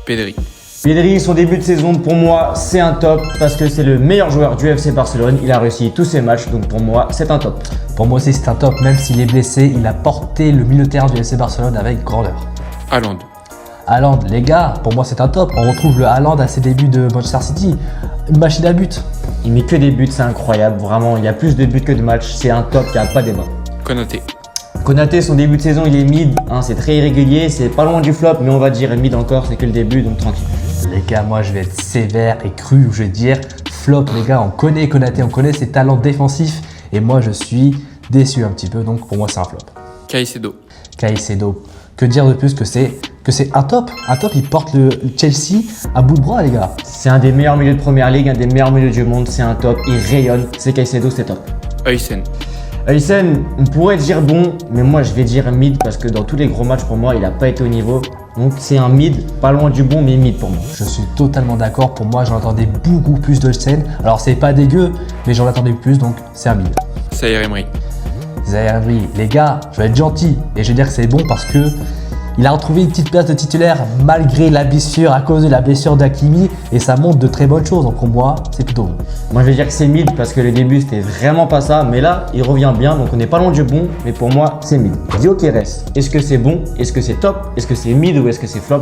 Pedri. Pedri, son début de saison, pour moi, c'est un top parce que c'est le meilleur joueur du FC Barcelone. Il a réussi tous ses matchs, donc pour moi, c'est un top. Pour moi aussi, c'est un top. Même s'il est blessé, il a porté le milieu de terrain du FC Barcelone avec grandeur. Haaland. Haaland, les gars, pour moi, c'est un top. On retrouve le Haaland à ses débuts de Manchester City. Une machine à but. Il met que des buts, c'est incroyable. Vraiment, il y a plus de buts que de matchs. C'est un top, il n'y a pas de débat. Konaté. Konaté, son début de saison, il est mid. C'est très irrégulier. C'est pas loin du flop, mais on va dire mid encore. C'est que le début, donc tranquille. Les gars, moi, je vais être sévère et cru. Je vais dire flop, les gars. On connaît Konaté, on connaît ses talents défensifs. Et moi, je suis déçu un petit peu. Donc, pour moi, c'est un flop. Caicedo. Caicedo. Que dire de plus que c'est un top. Un top, il porte le Chelsea à bout de bras, les gars. C'est un des meilleurs milieux de première ligue, un des meilleurs milieux du monde. C'est un top. Il rayonne. C'est Caicedo, c'est top. Huysen. Huysen, on pourrait dire bon, mais moi je vais dire mid parce que dans tous les gros matchs pour moi il n'a pas été au niveau. Donc c'est un mid, pas loin du bon mais mid pour moi. Je suis totalement d'accord. Pour moi, j'en attendais beaucoup plus de Huysen. Alors, c'est pas dégueu, mais j'en attendais plus, donc c'est un mid. Zaïre Emery. Zaïre Emery, les gars, je vais être gentil et je vais dire que c'est bon parce que il a retrouvé une petite place de titulaire malgré la blessure, à cause de la blessure d'Hakimi, et ça montre de très bonnes choses. Donc pour moi, c'est plutôt bon. Moi je vais dire que c'est mid parce que le début c'était vraiment pas ça, mais là il revient bien donc on n'est pas loin du bon, mais pour moi c'est mid. Gyökeres, est-ce que c'est bon? Est-ce que c'est top? Est-ce que c'est mid ou est-ce que c'est flop?